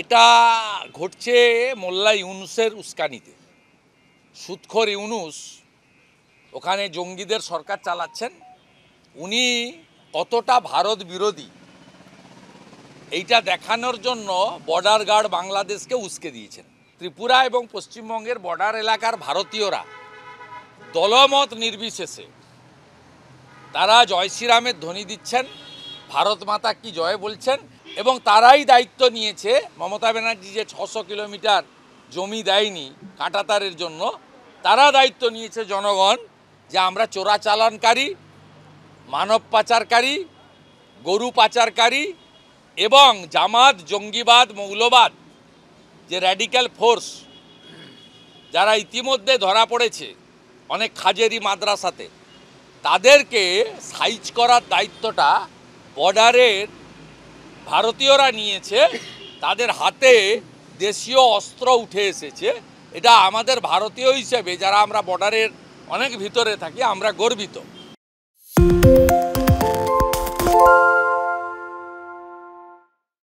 এটা ঘটছে মোল্লা ইউনুসের উস্কানিতে। সুদখোর ইউনুস ওখানে জঙ্গিদের সরকার চালাচ্ছেন। উনি কতটা ভারত বিরোধী এইটা দেখানোর জন্য বর্ডার গার্ড বাংলাদেশকে উস্কে দিয়েছেন। ত্রিপুরা এবং পশ্চিমবঙ্গের বর্ডার এলাকার ভারতীয়রা দলমত নির্বিশেষে তারা জয় শ্রীরামের ধ্বনি দিচ্ছেন, ভারত মাতা কি জয় বলছেন, এবং তারাই দায়িত্ব নিয়েছে। মমতা ব্যানার্জি যে 600 কিলোমিটার জমি দেয়নি কাঁটাতারের জন্য, তারা দায়িত্ব নিয়েছে জনগণ যে আমরা চোরাচালানকারী, মানব পাচারকারী, গরু পাচারকারী এবং জামাত, জঙ্গিবাদ, মৌলবাদ যে র্যাডিক্যাল ফোর্স যারা ইতিমধ্যে ধরা পড়েছে অনেক খাজেরি মাদ্রাসাতে, তাদেরকে সাইজ করার দায়িত্বটা বর্ডারের ভারতীয়রা নিয়েছে। তাদের হাতে দেশীয় অস্ত্র উঠে এসেছে। এটা আমাদের ভারতীয় হিসেবে যারা আমরা বর্ডারের অনেক ভিতরে থাকি আমরা গর্বিত।